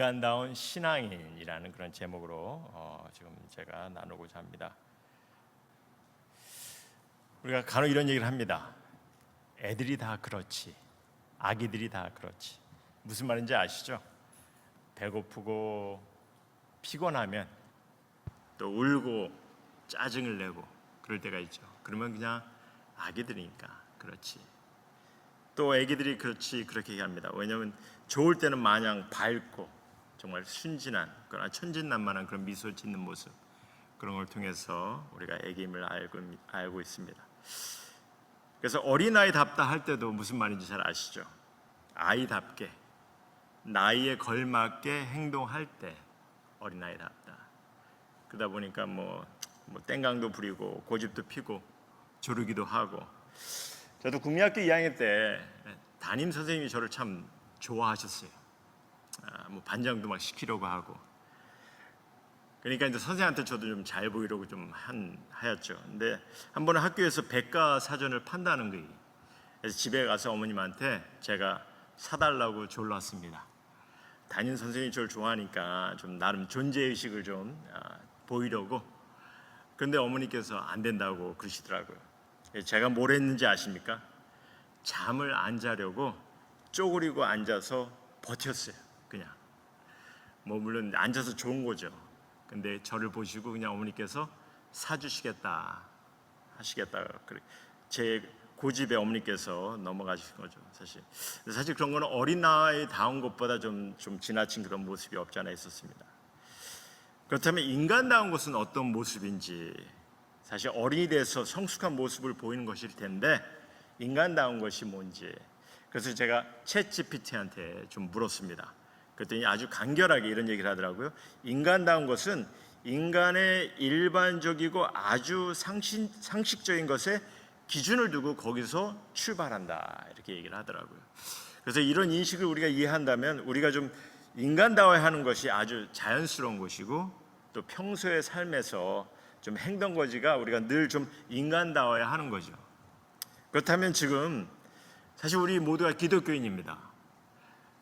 인간다운 신앙인이라는 그런 제목으로 지금 제가 나누고자 합니다. 우리가 간혹 이런 얘기를 합니다. 애들이 다 그렇지, 아기들이 다 그렇지. 무슨 말인지 아시죠? 배고프고 피곤하면 또 울고 짜증을 내고 그럴 때가 있죠. 그러면 그냥 아기들이니까 그렇지. 또 애기들이 그렇지 그렇게 얘기합니다. 왜냐하면 좋을 때는 마냥 밝고 정말 순진한 그러나 천진난만한 그런 미소 짓는 모습, 그런 걸 통해서 우리가 애기임을 알고 있습니다. 그래서 어린아이답다 할 때도 무슨 말인지 잘 아시죠? 아이답게 나이에 걸맞게 행동할 때 어린아이답다. 그러다 보니까 뭐 땡깡도 부리고 고집도 피고 조르기도 하고. 저도 국민학교 2학년 때 담임 선생님이 저를 참 좋아하셨어요. 반장도 막 시키려고 하고. 그러니까 이제 선생님한테 저도 좀 잘 보이려고 좀 하였죠. 근데 한 번은 학교에서 백과사전을 판다는 거예요. 그래서 집에 가서 어머님한테 제가 사달라고 졸랐습니다. 담임 선생님이 저를 좋아하니까 좀 나름 존재의식을 좀 보이려고. 그런데 어머니께서 안 된다고 그러시더라고요. 제가 뭘 했는지 아십니까? 잠을 안 자려고 쪼그리고 앉아서 버텼어요. 그냥 물론 앉아서 좋은 거죠. 근데 저를 보시고 그냥 어머니께서 사주시겠다 하시겠다. 제 고집에 어머니께서 넘어가신 거죠. 사실 그런 거는 어린아이다운 것보다 좀 지나친 그런 모습이 없지 않아 있었습니다. 그렇다면 인간다운 것은 어떤 모습인지, 사실 어린이 돼서 성숙한 모습을 보이는 것일 텐데 인간다운 것이 뭔지, 그래서 제가 챗GPT한테 좀 물었습니다. 그랬더니 아주 간결하게 이런 얘기를 하더라고요. 인간다운 것은 인간의 일반적이고 아주 상식적인 것에 기준을 두고 거기서 출발한다, 이렇게 얘기를 하더라고요. 그래서 이런 인식을 우리가 이해한다면 우리가 좀 인간다워야 하는 것이 아주 자연스러운 것이고, 또 평소의 삶에서 좀 행동거지가 우리가 늘 좀 인간다워야 하는 거죠. 그렇다면 지금 사실 우리 모두가 기독교인입니다.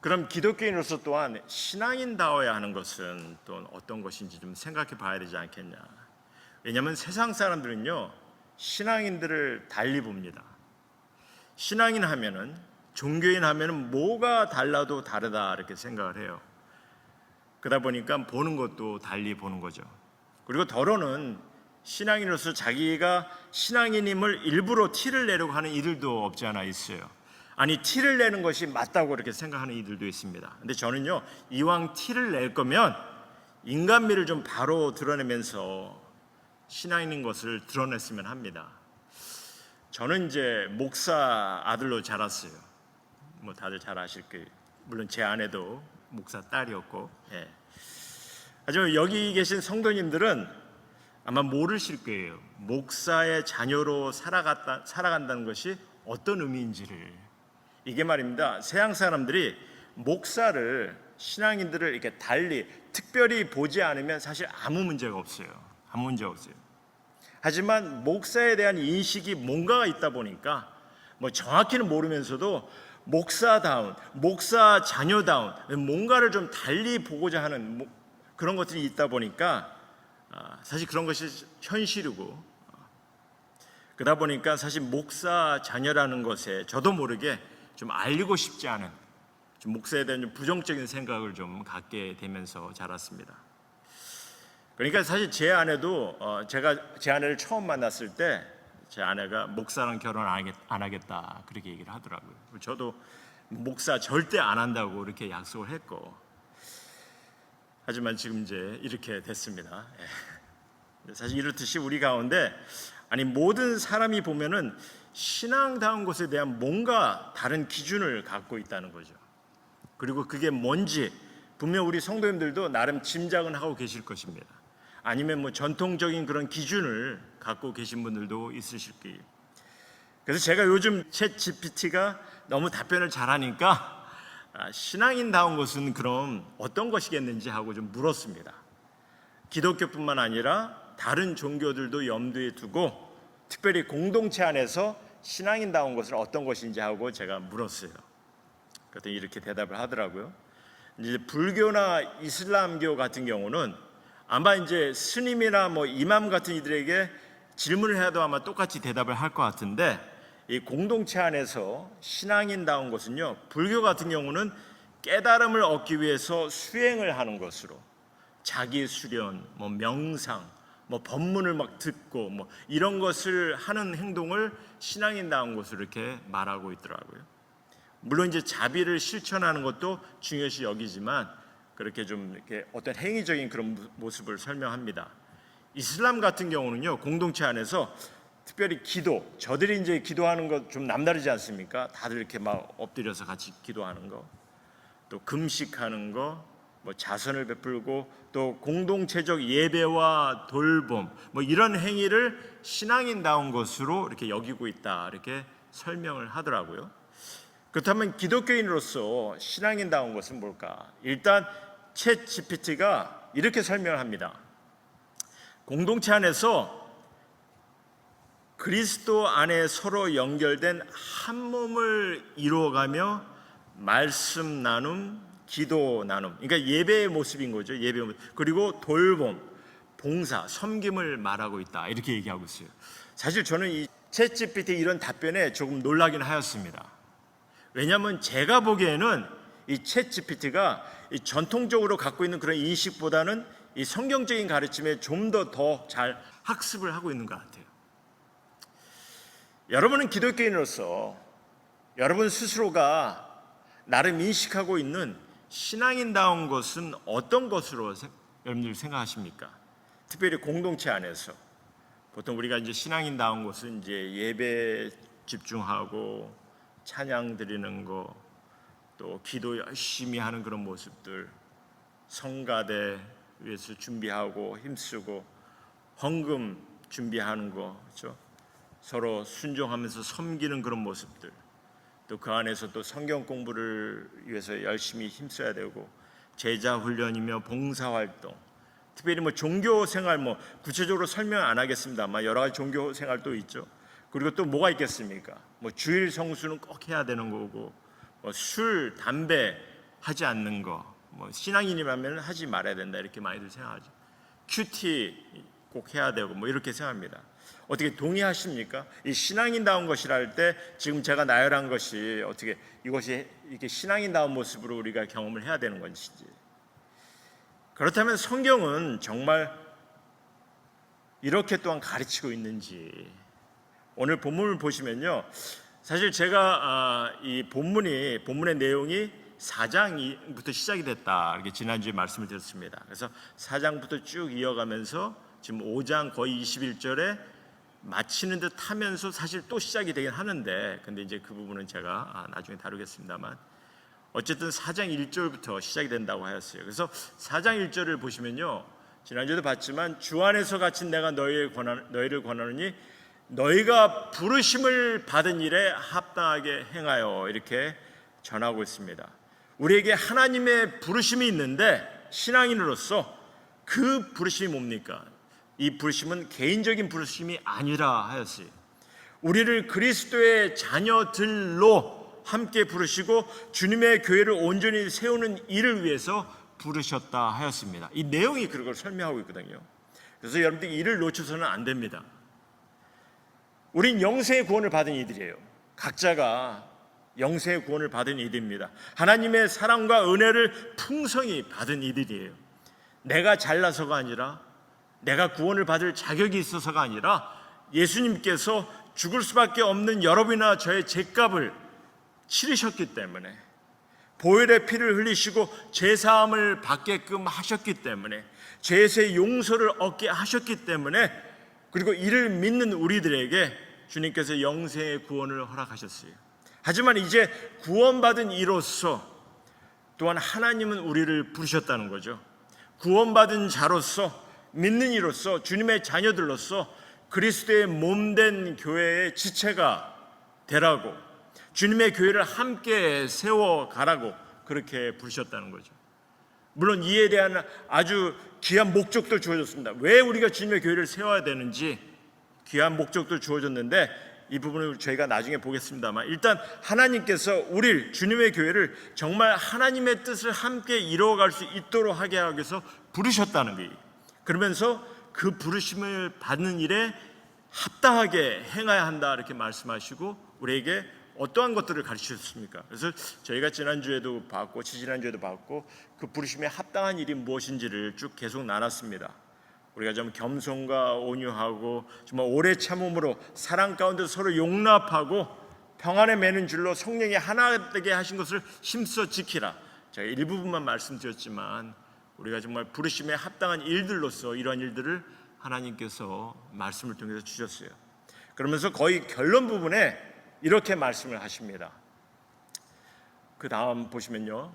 그럼 기독교인으로서 또한 신앙인다워야 하는 것은 또 어떤 것인지 좀 생각해 봐야 되지 않겠냐. 왜냐하면 세상 사람들은요, 신앙인들을 달리 봅니다. 신앙인 하면은, 종교인 하면은 뭐가 달라도 다르다 이렇게 생각을 해요. 그러다 보니까 보는 것도 달리 보는 거죠. 그리고 더러는 신앙인으로서 자기가 신앙인임을 일부러 티를 내려고 하는 이들도 없지 않아 있어요. 아니, 티를 내는 것이 맞다고 이렇게 생각하는 이들도 있습니다. 근데 저는요, 이왕 티를 낼 거면 인간미를 좀 바로 드러내면서 신앙인인 것을 드러냈으면 합니다. 저는 이제 목사 아들로 자랐어요. 다들 잘 아실 거예요. 물론 제 아내도 목사 딸이었고. 하지만 여기 계신 성도님들은 아마 모르실 거예요. 목사의 자녀로 살아간다는 것이 어떤 의미인지를. 이게 말입니다, 서양 사람들이 목사를, 신앙인들을 이렇게 달리 특별히 보지 않으면 사실 아무 문제가 없어요. 아무 문제 없어요. 하지만 목사에 대한 인식이 뭔가가 있다 보니까 정확히는 모르면서도 목사다운, 목사 자녀다운 뭔가를 좀 달리 보고자 하는 그런 것들이 있다 보니까 사실 그런 것이 현실이고, 그러다 보니까 사실 목사 자녀라는 것에 저도 모르게 좀 알리고 싶지 않은, 좀 목사에 대한 좀 부정적인 생각을 좀 갖게 되면서 자랐습니다. 그러니까 사실 제 아내도 제가 제 아내를 처음 만났을 때 제 아내가 목사랑 결혼 안 하겠다 그렇게 얘기를 하더라고요. 저도 목사 절대 안 한다고 이렇게 약속을 했고, 하지만 지금 이제 이렇게 됐습니다. 사실 이렇듯이 우리 가운데 모든 사람이 보면은 신앙다운 것에 대한 뭔가 다른 기준을 갖고 있다는 거죠. 그리고 그게 뭔지 분명 우리 성도님들도 나름 짐작은 하고 계실 것입니다. 아니면 전통적인 그런 기준을 갖고 계신 분들도 있으실 거예요. 그래서 제가 요즘 챗 GPT가 너무 답변을 잘하니까 신앙인다운 것은 그럼 어떤 것이겠는지 하고 좀 물었습니다. 기독교뿐만 아니라 다른 종교들도 염두에 두고 특별히 공동체 안에서 신앙인다운 것은 어떤 것인지 하고 제가 물었어요. 그랬더니 이렇게 대답을 하더라고요. 이제 불교나 이슬람교 같은 경우는 아마 이제 스님이나 뭐 이맘 같은 이들에게 질문을 해도 아마 똑같이 대답을 할 것 같은데, 이 공동체 안에서 신앙인다운 것은요, 불교 같은 경우는 깨달음을 얻기 위해서 수행을 하는 것으로, 자기 수련, 뭐 명상, 뭐 법문을 막 듣고 뭐 이런 것을 하는 행동을 신앙인다운 것으로 이렇게 말하고 있더라고요. 물론 이제 자비를 실천하는 것도 중요시 여기지만 그렇게 좀 이렇게 어떤 행위적인 그런 모습을 설명합니다. 이슬람 같은 경우는요, 공동체 안에서 특별히 기도, 저들이 이제 기도하는 것 좀 남다르지 않습니까? 다들 이렇게 막 엎드려서 같이 기도하는 거, 또 금식하는 거, 뭐 자선을 베풀고 또 공동체적 예배와 돌봄, 뭐 이런 행위를 신앙인다운 것으로 이렇게 여기고 있다, 이렇게 설명을 하더라고요. 그렇다면 기독교인으로서 신앙인다운 것은 뭘까? 일단 챗 GPT가 이렇게 설명을 합니다. 공동체 안에서 그리스도 안에 서로 연결된 한 몸을 이루어가며 말씀 나눔, 기도 나눔, 그러니까 예배의 모습인 거죠. 예배의 모습. 그리고 돌봄, 봉사, 섬김을 말하고 있다, 이렇게 얘기하고 있어요. 사실 저는 이 챗 GPT 이런 답변에 조금 놀라긴 하였습니다. 왜냐하면 제가 보기에는 이 챗 GPT가 이 전통적으로 갖고 있는 그런 인식보다는 이 성경적인 가르침에 좀 더 잘 학습을 하고 있는 것 같아요. 여러분은 기독교인으로서 여러분 스스로가 나름 인식하고 있는 신앙인다운 것은 어떤 것으로 여러분들 생각하십니까? 특별히 공동체 안에서 보통 우리가 이제 신앙인다운 것은 이제 예배 집중하고 찬양 드리는 거, 또 기도 열심히 하는 그런 모습들, 성가대 위해서 준비하고 힘쓰고 헌금 준비하는 거, 그렇죠? 서로 순종하면서 섬기는 그런 모습들, 또 그 안에서 또 성경 공부를 위해서 열심히 힘써야 되고 제자 훈련이며 봉사활동, 특별히 뭐 종교 생활 뭐 구체적으로 설명 안 하겠습니다만 여러 가지 종교 생활도 있죠. 그리고 또 뭐가 있겠습니까? 뭐 주일 성수는 꼭 해야 되는 거고, 뭐 술, 담배 하지 않는 거, 뭐 신앙인이라면 하지 말아야 된다, 이렇게 많이들 생각하죠. 큐티 꼭 해야 되고 뭐 이렇게 생각합니다. 어떻게 동의하십니까? 이 신앙인다운 것이라 할 때 지금 제가 나열한 것이 어떻게 이것이 이렇게 신앙인다운 모습으로 우리가 경험을 해야 되는 것인지, 그렇다면 성경은 정말 이렇게 또한 가르치고 있는지, 오늘 본문을 보시면요, 사실 제가 이 본문의 내용이 4장부터 시작이 됐다, 이렇게 지난주에 말씀을 드렸습니다. 그래서 4장부터 쭉 이어가면서 지금 5장 거의 21절에 마치는 듯 하면서 사실 또 시작이 되긴 하는데, 근데 이제 그 부분은 제가 나중에 다루겠습니다만, 어쨌든 4장 1절부터 시작이 된다고 하였어요. 그래서 4장 1절을 보시면요, 지난주에도 봤지만 주 안에서 갇힌 내가 너희를 권하노니 너희가 부르심을 받은 일에 합당하게 행하여, 이렇게 전하고 있습니다. 우리에게 하나님의 부르심이 있는데 신앙인으로서 그 부르심이 뭡니까? 이 부르심은 개인적인 부르심이 아니라 하였어요. 우리를 그리스도의 자녀들로 함께 부르시고 주님의 교회를 온전히 세우는 일을 위해서 부르셨다 하였습니다. 이 내용이 그걸 설명하고 있거든요. 그래서 여러분들이 이를 놓쳐서는 안 됩니다. 우린 영생의 구원을 받은 이들이에요. 각자가 영생의 구원을 받은 이들입니다. 하나님의 사랑과 은혜를 풍성히 받은 이들이에요. 내가 잘나서가 아니라, 내가 구원을 받을 자격이 있어서가 아니라, 예수님께서 죽을 수밖에 없는 여러분이나 저의 죄값을 치르셨기 때문에, 보혈의 피를 흘리시고 죄사함을 받게끔 하셨기 때문에, 죄의 용서를 얻게 하셨기 때문에, 그리고 이를 믿는 우리들에게 주님께서 영생의 구원을 허락하셨어요. 하지만 이제 구원받은 이로서 또한 하나님은 우리를 부르셨다는 거죠. 구원받은 자로서, 믿는 이로서, 주님의 자녀들로서 그리스도의 몸된 교회의 지체가 되라고, 주님의 교회를 함께 세워가라고 그렇게 부르셨다는 거죠. 물론 이에 대한 아주 귀한 목적도 주어졌습니다. 왜 우리가 주님의 교회를 세워야 되는지 귀한 목적도 주어졌는데, 이 부분을 저희가 나중에 보겠습니다만, 일단 하나님께서 우리를, 주님의 교회를 정말 하나님의 뜻을 함께 이루어갈 수 있도록 하게 하기 위해서 부르셨다는 거예요. 그러면서 그 부르심을 받는 일에 합당하게 행해야 한다 이렇게 말씀하시고 우리에게 어떠한 것들을 가르치셨습니까? 그래서 저희가 지난주에도 봤고 지지난주에도 봤고 그 부르심에 합당한 일이 무엇인지를 쭉 계속 나눴습니다. 우리가 좀 겸손과 온유하고 정말 오래 참음으로 사랑 가운데 서로 용납하고 평안에 매는 줄로 성령이 하나 되게 하신 것을 힘써 지키라. 제가 일부분만 말씀드렸지만 우리가 정말 부르심에 합당한 일들로서 이러한 일들을 하나님께서 말씀을 통해서 주셨어요. 그러면서 거의 결론 부분에 이렇게 말씀을 하십니다. 그 다음 보시면요,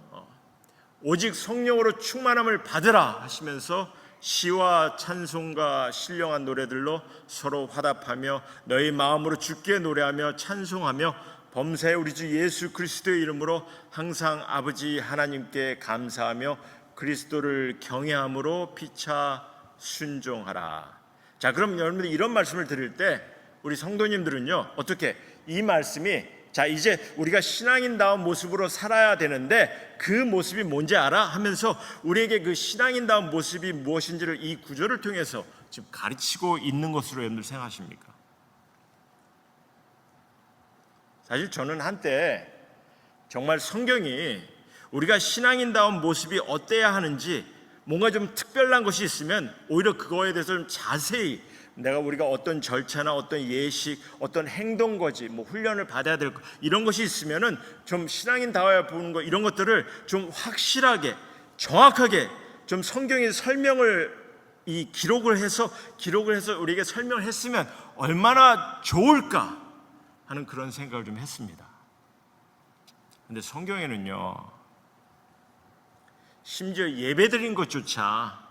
오직 성령으로 충만함을 받으라 하시면서 시와 찬송과 신령한 노래들로 서로 화답하며 너희 마음으로 주께 노래하며 찬송하며 범사에 우리 주 예수 그리스도의 이름으로 항상 아버지 하나님께 감사하며 그리스도를 경외함으로 피차 순종하라. 자, 그럼 여러분들이 이런 말씀을 드릴 때 우리 성도님들은요, 어떻게 이 말씀이 자 이제 우리가 신앙인다운 모습으로 살아야 되는데 그 모습이 뭔지 알아? 하면서 우리에게 그 신앙인다운 모습이 무엇인지를 이 구절을 통해서 지금 가르치고 있는 것으로 여러분들 생각하십니까? 사실 저는 한때 정말 성경이 우리가 신앙인다운 모습이 어때야 하는지 뭔가 좀 특별한 것이 있으면 오히려 그거에 대해서 좀 자세히 우리가 어떤 절차나 어떤 예식, 어떤 행동거지, 훈련을 받아야 될 것 이런 것이 있으면은 좀 신앙인다워야 보는 것 이런 것들을 좀 확실하게, 정확하게 좀 성경의 설명을 기록을 해서 우리에게 설명을 했으면 얼마나 좋을까 하는 그런 생각을 좀 했습니다. 근데 성경에는요, 심지어 예배드린 것조차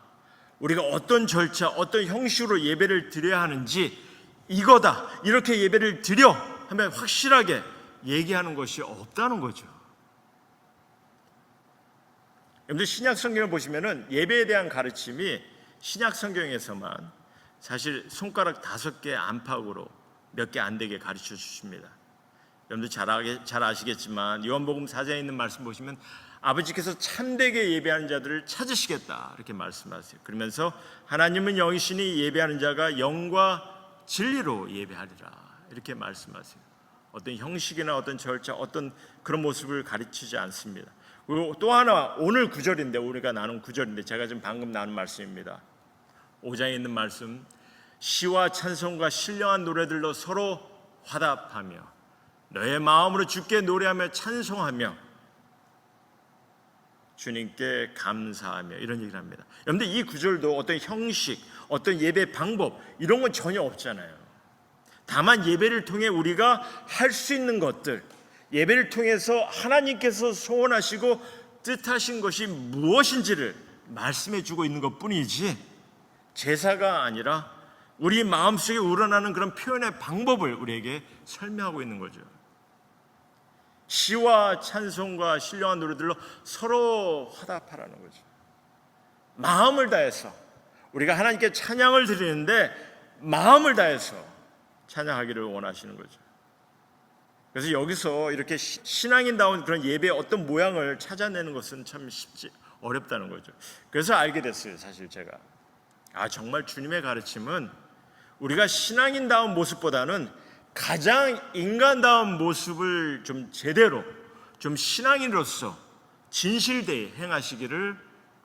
우리가 어떤 절차, 어떤 형식으로 예배를 드려야 하는지 이거다, 이렇게 예배를 드려 하면 확실하게 얘기하는 것이 없다는 거죠. 여러분들 신약 성경을 보시면은 예배에 대한 가르침이 신약 성경에서만 사실 손가락 5개 안팎으로 몇 개 안 되게 가르쳐 주십니다. 여러분들 잘 아시겠지만 요한복음 4장에 있는 말씀 보시면 아버지께서 참되게 예배하는 자들을 찾으시겠다 이렇게 말씀하세요. 그러면서 하나님은 영이시니 예배하는 자가 영과 진리로 예배하리라 이렇게 말씀하세요. 어떤 형식이나 어떤 절차, 어떤 그런 모습을 가르치지 않습니다. 그리고 또 하나 오늘 구절인데 우리가 나눈 구절인데 제가 지금 방금 나눈 말씀입니다. 5장에 있는 말씀, 시와 찬송과 신령한 노래들로 서로 화답하며 너의 마음으로 주께 노래하며 찬송하며 주님께 감사하며 이런 얘기를 합니다. 여러분들 이 구절도 어떤 형식, 어떤 예배 방법 이런 건 전혀 없잖아요. 다만 예배를 통해 우리가 할 수 있는 것들, 예배를 통해서 하나님께서 소원하시고 뜻하신 것이 무엇인지를 말씀해 주고 있는 것뿐이지 제사가 아니라 우리 마음속에 우러나는 그런 표현의 방법을 우리에게 설명하고 있는 거죠. 시와 찬송과 신령한 노래들로 서로 화답하라는 거죠. 마음을 다해서 우리가 하나님께 찬양을 드리는데 마음을 다해서 찬양하기를 원하시는 거죠. 그래서 여기서 이렇게 신앙인다운 그런 예배의 어떤 모양을 찾아내는 것은 참 어렵다는 거죠. 그래서 알게 됐어요. 사실 제가 정말 주님의 가르침은 우리가 신앙인다운 모습보다는 가장 인간다운 모습을 좀 제대로 좀 신앙인으로서 진실되이 행하시기를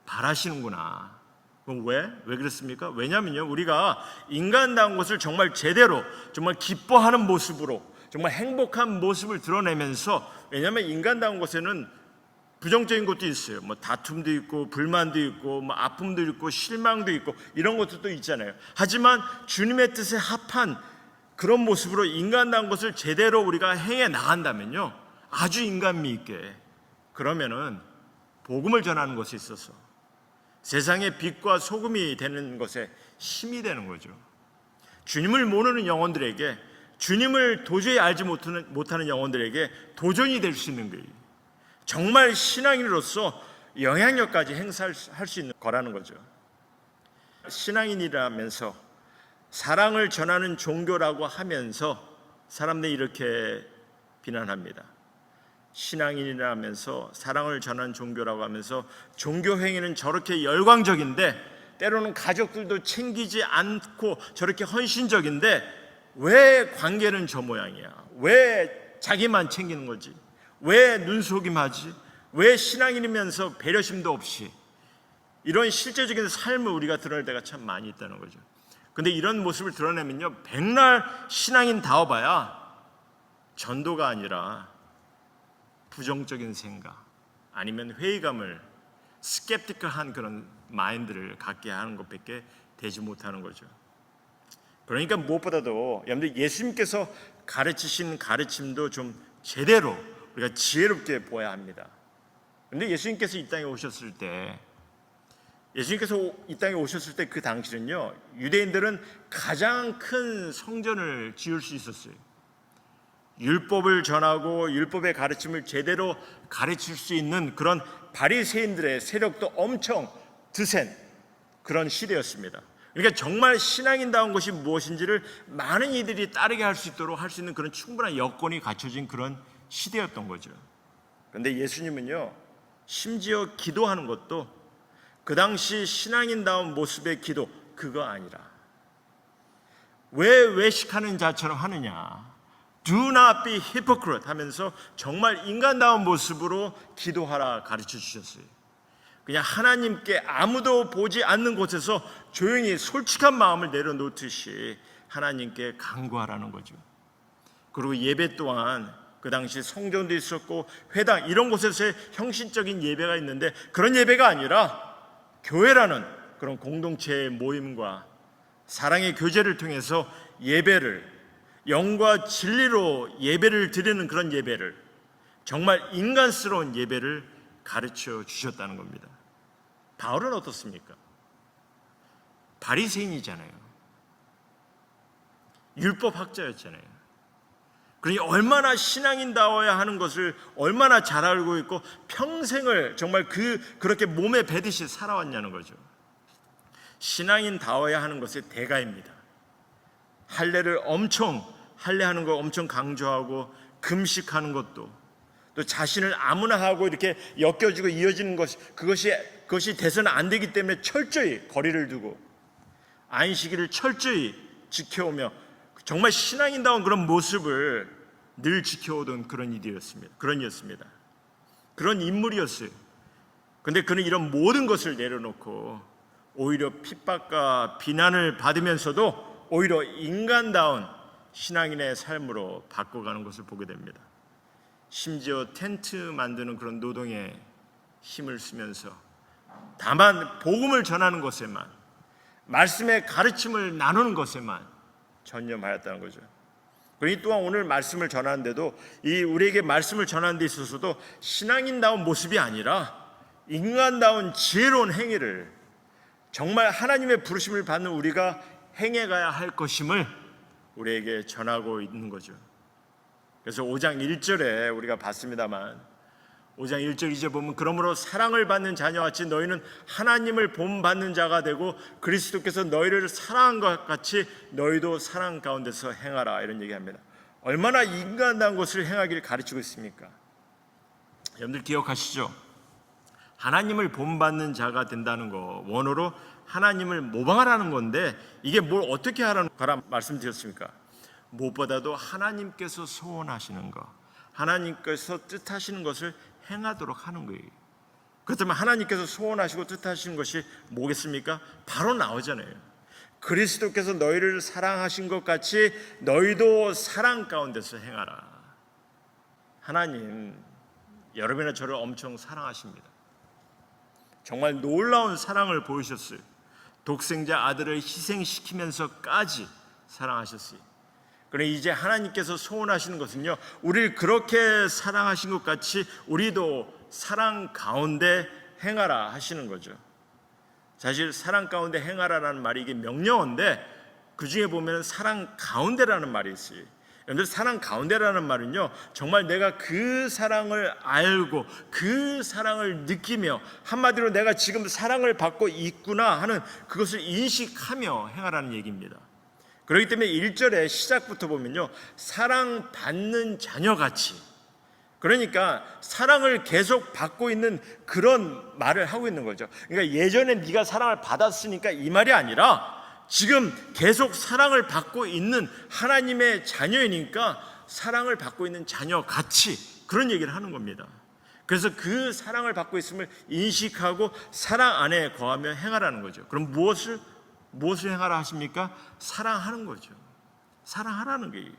바라시는구나. 그럼 왜 그렇습니까? 왜냐하면요, 우리가 인간다운 것을 정말 제대로 정말 기뻐하는 모습으로 정말 행복한 모습을 드러내면서, 왜냐하면 인간다운 것에는 부정적인 것도 있어요. 다툼도 있고 불만도 있고 아픔도 있고 실망도 있고 이런 것도 있잖아요. 하지만 주님의 뜻에 합한 그런 모습으로 인간다운 것을 제대로 우리가 행해 나간다면요, 아주 인간미 있게 그러면은 복음을 전하는 것에 있어서 세상의 빛과 소금이 되는 것에 힘이 되는 거죠. 주님을 모르는 영혼들에게, 주님을 도저히 알지 못하는 영혼들에게 도전이 될 수 있는 거예요. 정말 신앙인으로서 영향력까지 행사할 수 있는 거라는 거죠. 신앙인이라면서 사랑을 전하는 종교라고 하면서 사람들이 이렇게 비난합니다. 신앙인이라면서 사랑을 전하는 종교라고 하면서 종교 행위는 저렇게 열광적인데 때로는 가족들도 챙기지 않고 저렇게 헌신적인데 왜 관계는 저 모양이야? 왜 자기만 챙기는 거지? 왜 눈속임하지? 왜 신앙인이면서 배려심도 없이? 이런 실제적인 삶을 우리가 드러낼 때가 참 많이 있다는 거죠. 근데 이런 모습을 드러내면요, 백날 신앙인 다워봐야 전도가 아니라 부정적인 생각 아니면 회의감을 스캡티컬한 그런 마인드를 갖게 하는 것밖에 되지 못하는 거죠. 그러니까 무엇보다도 여러분들 예수님께서 가르치신 가르침도 좀 제대로 우리가 지혜롭게 보아야 합니다. 그런데 예수님께서 이 땅에 오셨을 때 그 당시는요, 유대인들은 가장 큰 성전을 지을 수 있었어요. 율법을 전하고 율법의 가르침을 제대로 가르칠 수 있는 그런 바리새인들의 세력도 엄청 드센 그런 시대였습니다. 그러니까 정말 신앙인다운 것이 무엇인지를 많은 이들이 따르게 할 수 있도록 할 수 있는 그런 충분한 여건이 갖춰진 그런 시대였던 거죠. 그런데 예수님은요, 심지어 기도하는 것도 그 당시 신앙인다운 모습의 기도 그거 아니라 왜 외식하는 자처럼 하느냐, Do not be hypocrite 하면서 정말 인간다운 모습으로 기도하라 가르쳐 주셨어요. 그냥 하나님께 아무도 보지 않는 곳에서 조용히 솔직한 마음을 내려놓듯이 하나님께 간구하라는 거죠. 그리고 예배 또한 그 당시 성전도 있었고 회당 이런 곳에서의 형식적인 예배가 있는데 그런 예배가 아니라 교회라는 그런 공동체의 모임과 사랑의 교제를 통해서 예배를 영과 진리로 예배를 드리는 그런 예배를, 정말 인간스러운 예배를 가르쳐 주셨다는 겁니다. 바울은 어떻습니까? 바리새인이잖아요. 율법학자였잖아요. 그러니 얼마나 신앙인다워야 하는 것을 얼마나 잘 알고 있고 평생을 정말 그렇게 몸에 배듯이 살아왔냐는 거죠. 신앙인다워야 하는 것의 대가입니다. 할례하는 거 엄청 강조하고 금식하는 것도, 또 자신을 아무나 하고 이렇게 엮여지고 이어지는 그것이 돼서는 안 되기 때문에 철저히 거리를 두고 안식일을 철저히 지켜오며 정말 신앙인다운 그런 모습을 늘 지켜오던 그런 이들이었습니다. 그런 인물이었어요. 그런데 그는 이런 모든 것을 내려놓고 오히려 핍박과 비난을 받으면서도 오히려 인간다운 신앙인의 삶으로 바꿔가는 것을 보게 됩니다. 심지어 텐트 만드는 그런 노동에 힘을 쓰면서 다만 복음을 전하는 것에만, 말씀의 가르침을 나누는 것에만 전념하였다는 거죠. 그러니 또한 오늘 말씀을 전하는데도 우리에게 말씀을 전하는 데 있어서도 신앙인다운 모습이 아니라 인간다운 지혜로운 행위를, 정말 하나님의 부르심을 받는 우리가 행해가야 할 것임을 우리에게 전하고 있는 거죠. 그래서 5장 1절에 우리가 봤습니다만 5장 1절 2절 보면 그러므로 사랑을 받는 자녀같이 너희는 하나님을 본받는 자가 되고 그리스도께서 너희를 사랑한 것 같이 너희도 사랑 가운데서 행하라, 이런 얘기합니다. 얼마나 인간다운 것을 행하기를 가르치고 있습니까? 여러분들 기억하시죠? 하나님을 본받는 자가 된다는 거, 원어로 하나님을 모방하라는 건데 이게 뭘 어떻게 하라는 거라 말씀드렸습니까? 무엇보다도 하나님께서 소원하시는 것, 하나님께서 뜻하시는 것을 행하도록 하는 거예요. 그렇다면 하나님께서 소원하시고 뜻하시는 것이 뭐겠습니까? 바로 나오잖아요. 그리스도께서 너희를 사랑하신 것 같이 너희도 사랑 가운데서 행하라. 하나님, 여러분이나 저를 엄청 사랑하십니다. 정말 놀라운 사랑을 보이셨어요. 독생자 아들을 희생시키면서까지 사랑하셨어요. 그런데 이제 하나님께서 소원하시는 것은요, 우리를 그렇게 사랑하신 것 같이 우리도 사랑 가운데 행하라 하시는 거죠. 사실 사랑 가운데 행하라라는 말이 이게 명령어인데 그 중에 보면 사랑 가운데라는 말이 있어요. 여러분들, 사랑 가운데라는 말은요, 정말 내가 그 사랑을 알고 그 사랑을 느끼며 한마디로 내가 지금 사랑을 받고 있구나 하는 그것을 인식하며 행하라는 얘기입니다. 그렇기 때문에 1절의 시작부터 보면요, 사랑받는 자녀같이, 그러니까 사랑을 계속 받고 있는 그런 말을 하고 있는 거죠. 그러니까 예전에 네가 사랑을 받았으니까 이 말이 아니라 지금 계속 사랑을 받고 있는 하나님의 자녀이니까 사랑을 받고 있는 자녀같이, 그런 얘기를 하는 겁니다. 그래서 그 사랑을 받고 있음을 인식하고 사랑 안에 거하며 행하라는 거죠. 그럼 무엇을 행하라 하십니까? 사랑하는 거죠. 사랑하라는 게.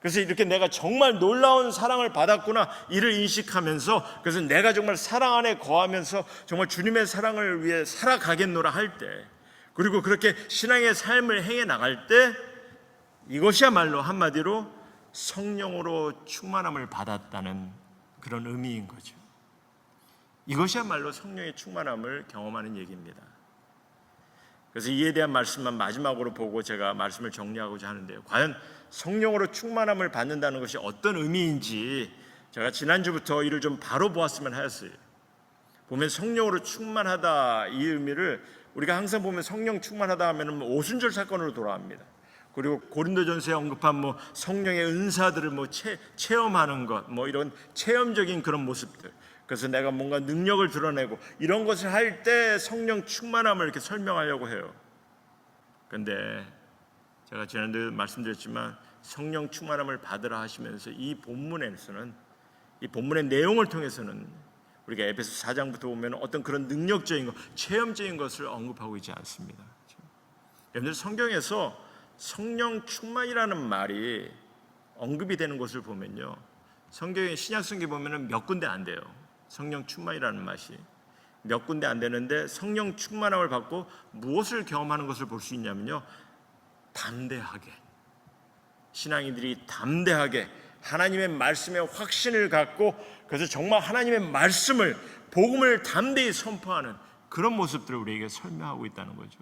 그래서 이렇게 내가 정말 놀라운 사랑을 받았구나, 이를 인식하면서, 그래서 내가 정말 사랑 안에 거하면서 정말 주님의 사랑을 위해 살아가겠노라 할 때, 그리고 그렇게 신앙의 삶을 행해 나갈 때, 이것이야말로 한마디로 성령으로 충만함을 받았다는 그런 의미인 거죠. 이것이야말로 성령의 충만함을 경험하는 얘기입니다. 그래서 이에 대한 말씀만 마지막으로 보고 제가 말씀을 정리하고자 하는데요, 과연 성령으로 충만함을 받는다는 것이 어떤 의미인지 제가 지난주부터 이를 좀 바로 보았으면 하였어요. 보면 성령으로 충만하다, 이 의미를 우리가 항상 보면 성령 충만하다 하면 오순절 사건으로 돌아갑니다. 그리고 고린도전서에 언급한 성령의 은사들을 체험하는 것, 이런 체험적인 그런 모습들, 그래서 내가 뭔가 능력을 드러내고 이런 것을 할 때 성령 충만함을 이렇게 설명하려고 해요. 그런데 제가 지난주에 말씀드렸지만 성령 충만함을 받으라 하시면서 이 본문에서는, 이 본문의 내용을 통해서는 우리가 에베소 4장부터 보면 어떤 그런 능력적인 것, 체험적인 것을 언급하고 있지 않습니다. 여러분들, 성경에서 성령 충만이라는 말이 언급이 되는 것을 보면요, 성경의 신약성경에 보면은 몇 군데 안 돼요. 성령 충만이라는 맛이 몇 군데 안 되는데, 성령 충만함을 받고 무엇을 경험하는 것을 볼 수 있냐면요, 담대하게, 신앙인들이 담대하게 하나님의 말씀에 확신을 갖고, 그래서 정말 하나님의 말씀을, 복음을 담대히 선포하는 그런 모습들을 우리에게 설명하고 있다는 거죠.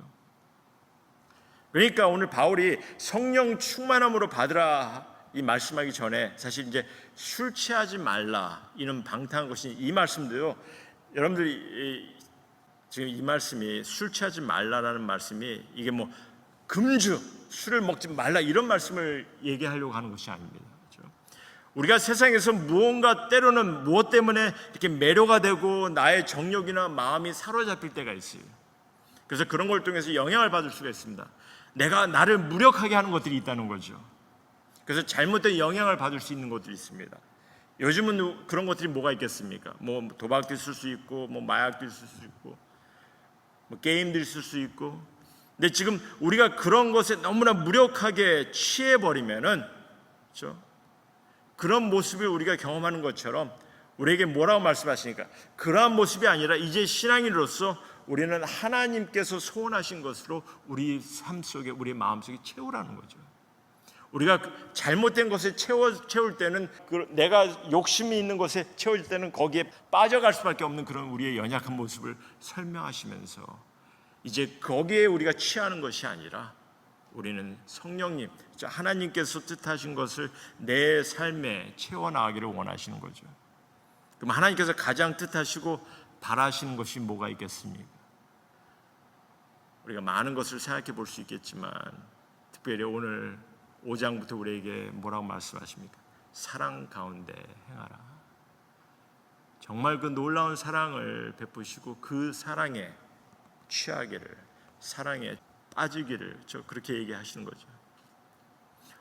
그러니까 오늘 바울이 성령 충만함으로 받으라 이 말씀하기 전에 사실 이제 술 취하지 말라, 이는 방탕한 것이, 이 말씀도요, 여러분들이 지금 이 말씀이 술 취하지 말라라는 말씀이 이게 금주, 술을 먹지 말라 이런 말씀을 얘기하려고 하는 것이 아닙니다. 그렇죠? 우리가 세상에서 무언가 때로는 무엇 때문에 이렇게 매료가 되고 나의 정욕이나 마음이 사로잡힐 때가 있어요. 그래서 그런 걸 통해서 영향을 받을 수가 있습니다. 내가 나를 무력하게 하는 것들이 있다는 거죠. 그래서 잘못된 영향을 받을 수 있는 것들이 있습니다. 요즘은 그런 것들이 뭐가 있겠습니까? 도박도 있을 수 있고, 마약도 있을 수 있고, 게임도 있을 수 있고. 근데 지금 우리가 그런 것에 너무나 무력하게 취해버리면은, 그렇죠? 그런 모습을 우리가 경험하는 것처럼 우리에게 뭐라고 말씀하시니까, 그러한 모습이 아니라 이제 신앙인으로서 우리는 하나님께서 소원하신 것으로 우리 삶 속에, 우리 마음 속에 채우라는 거죠. 우리가 잘못된 것에 채울 때는, 내가 욕심이 있는 것에 채울 때는 거기에 빠져갈 수밖에 없는 그런 우리의 연약한 모습을 설명하시면서, 이제 거기에 우리가 취하는 것이 아니라 우리는 성령님, 하나님께서 뜻하신 것을 내 삶에 채워나가기를 원하시는 거죠. 그럼 하나님께서 가장 뜻하시고 바라시는 것이 뭐가 있겠습니까? 우리가 많은 것을 생각해 볼 수 있겠지만, 특별히 오늘 5장부터 우리에게 뭐라고 말씀하십니까? 사랑 가운데 행하라. 정말 그 놀라운 사랑을 베푸시고 그 사랑에 취하기를, 사랑에 빠지기를, 그렇게 얘기하시는 거죠.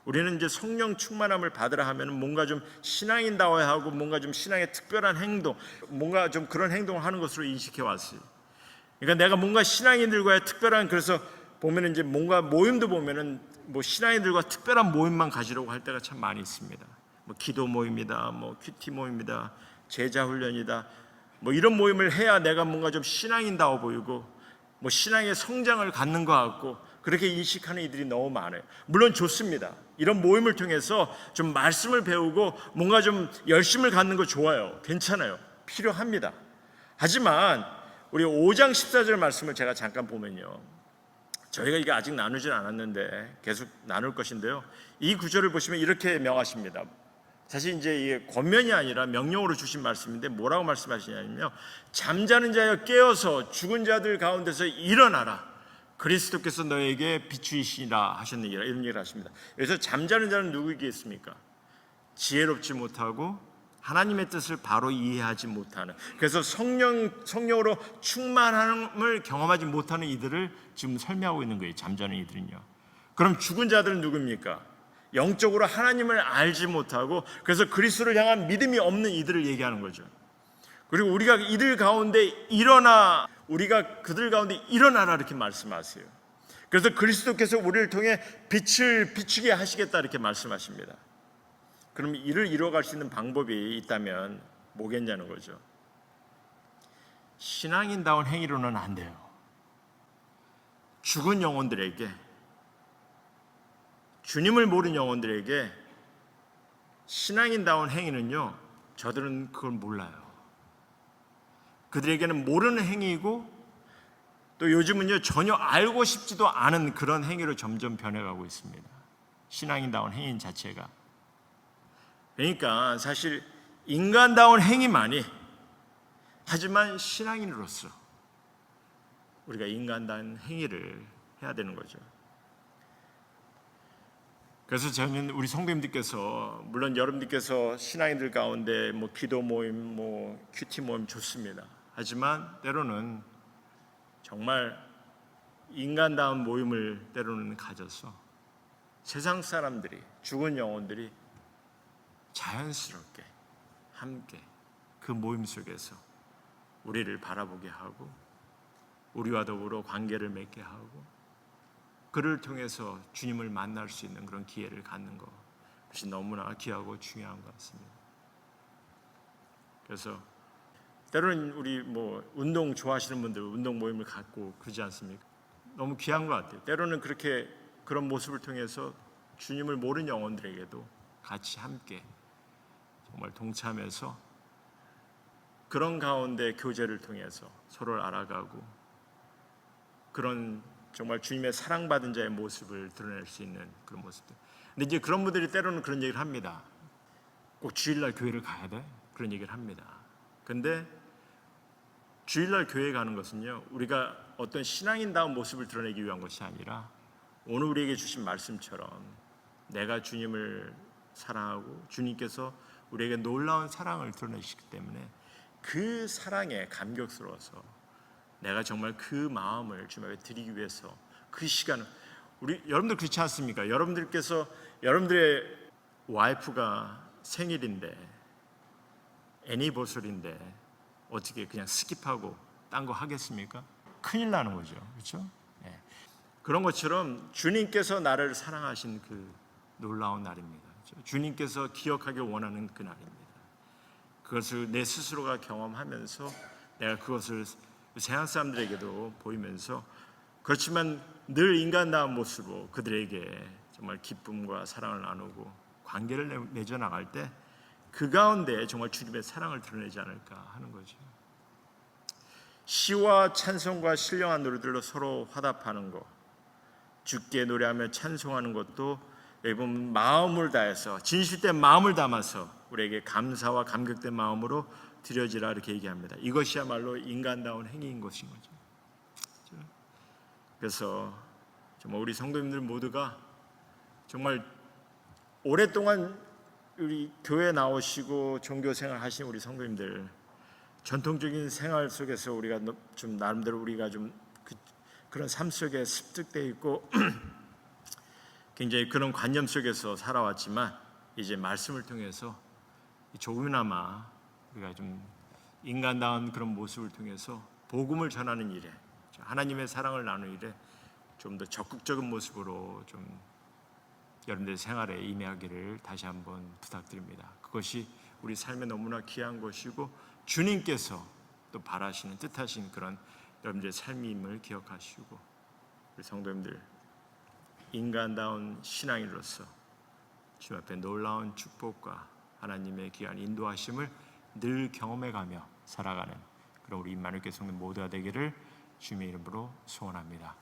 우리는 이제 성령 충만함을 받으라 하면 뭔가 좀 신앙인다워야 하고, 뭔가 좀 신앙의 특별한 행동, 뭔가 좀 그런 행동을 하는 것으로 인식해 왔어요. 그러니까 내가 뭔가 신앙인들과의 특별한, 그래서 보면은 이제 뭔가 모임도 보면은 신앙인들과 특별한 모임만 가지려고 할 때가 참 많이 있습니다. 기도 모임이다, 큐티 모임이다, 제자 훈련이다, 이런 모임을 해야 내가 뭔가 좀 신앙인다워 보이고, 신앙의 성장을 갖는 것 같고, 그렇게 인식하는 이들이 너무 많아요. 물론 좋습니다. 이런 모임을 통해서 좀 말씀을 배우고 뭔가 좀 열심을 갖는 거 좋아요. 괜찮아요. 필요합니다. 하지만 우리 5장 14절 말씀을 제가 잠깐 보면요, 저희가 이게 아직 나누진 않았는데 계속 나눌 것인데요, 이 구절을 보시면 이렇게 명하십니다. 사실 이제 이게 권면이 아니라 명령으로 주신 말씀인데, 뭐라고 말씀하시냐면요, 잠자는 자여 깨어서 죽은 자들 가운데서 일어나라. 그리스도께서 너에게 비추이시라 하셨느니라, 이런 얘기를 하십니다. 여기서 잠자는 자는 누구이겠습니까? 지혜롭지 못하고 하나님의 뜻을 바로 이해하지 못하는, 그래서 성령으로 충만함을 경험하지 못하는 이들을 지금 설명하고 있는 거예요. 잠자는 이들은요. 그럼 죽은 자들은 누굽니까? 영적으로 하나님을 알지 못하고 그래서 그리스도를 향한 믿음이 없는 이들을 얘기하는 거죠. 그리고 우리가 이들 가운데 일어나, 우리가 그들 가운데 일어나라 이렇게 말씀하세요. 그래서 그리스도께서 우리를 통해 빛을 비추게 하시겠다 이렇게 말씀하십니다. 그럼 이를 이루어갈 수 있는 방법이 있다면 뭐겠냐는 거죠. 신앙인다운 행위로는 안 돼요. 죽은 영혼들에게, 주님을 모르는 영혼들에게 신앙인다운 행위는요, 저들은 그걸 몰라요. 그들에게는 모르는 행위이고 또 요즘은요 전혀 알고 싶지도 않은 그런 행위로 점점 변해가고 있습니다. 신앙인다운 행위 자체가. 그러니까 사실 인간다운 행위만이, 하지만 신앙인으로서 우리가 인간다운 행위를 해야 되는 거죠. 그래서 저는 우리 성도님들께서, 물론 여러분들께서 신앙인들 가운데 뭐 기도 모임, 뭐 큐티 모임 좋습니다. 하지만 때로는 정말 인간다운 모임을 때로는 가져서 세상 사람들이, 죽은 영혼들이 자연스럽게 함께 그 모임 속에서 우리를 바라보게 하고 우리와 더불어 관계를 맺게 하고 그를 통해서 주님을 만날 수 있는 그런 기회를 갖는 것이 너무나 귀하고 중요한 것 같습니다. 그래서 때로는 우리 뭐 운동 좋아하시는 분들 운동 모임을 갖고 그러지 않습니까? 너무 귀한 것 같아요. 때로는 그렇게 그런 모습을 통해서 주님을 모르는 영혼들에게도 같이 함께 정말 동참해서 그런 가운데 교제를 통해서 서로를 알아가고 그런 정말 주님의 사랑받은 자의 모습을 드러낼 수 있는 그런 모습들. 근데 이제 그런 분들이 때로는 그런 얘기를 합니다. 꼭 주일날 교회를 가야 돼? 그런 얘기를 합니다. 근데 주일날 교회 가는 것은요, 우리가 어떤 신앙인다운 모습을 드러내기 위한 것이 아니라 오늘 우리에게 주신 말씀처럼 내가 주님을 사랑하고 주님께서 우리에게 놀라운 사랑을 드러내시기 때문에 그 사랑에 감격스러워서 내가 정말 그 마음을 주님께 드리기 위해서 그 시간을, 우리 여러분들 그렇지 않습니까? 여러분들께서 여러분들의 와이프가 생일인데 애니버설인데 어떻게 그냥 스킵하고 딴 거 하겠습니까? 큰일 나는 거죠. 그렇죠? 네. 그런 것처럼 주님께서 나를 사랑하신 그 놀라운 날입니다. 그렇죠? 주님께서 기억하길 원하는 그 날입니다. 그것을 내 스스로가 경험하면서 내가 그것을 세상 사람들에게도 보이면서, 그렇지만 늘 인간다운 모습으로 그들에게 정말 기쁨과 사랑을 나누고 관계를 맺어 나갈 때 그 가운데 정말 주님의 사랑을 드러내지 않을까 하는 거죠. 시와 찬송과 신령한 노래들로 서로 화답하는 것, 주께 노래하며 찬송하는 것도 여기 보면 마음을 다해서 진실된 마음을 담아서 우리에게 감사와 감격된 마음으로 드려지라 이렇게 얘기합니다. 이것이야말로 인간다운 행위인 것인 거죠. 그래서 정말 우리 성도님들 모두가 정말 오랫동안 우리 교회 나오시고 종교 생활 하신 우리 성도님들, 전통적인 생활 속에서 우리가 좀 나름대로 우리가 좀 그런 삶 속에 습득되어 있고 굉장히 그런 관념 속에서 살아왔지만 이제 말씀을 통해서 조금이나마 우리가 좀 인간다운 그런 모습을 통해서 복음을 전하는 일에, 하나님의 사랑을 나누는 일에 좀 더 적극적인 모습으로 좀 여러분들의 생활에 임하기를 다시 한번 부탁드립니다. 그것이 우리 삶에 너무나 귀한 것이고 주님께서 또 바라시는 뜻하신 그런 여러분들의 삶임을 기억하시고 우리 성도님들 인간다운 신앙인으로서 주님 앞에 놀라운 축복과 하나님의 귀한 인도하심을 늘 경험해가며 살아가는 그런 우리 임마누엘 교회 성도 모두가 되기를 주님의 이름으로 소원합니다.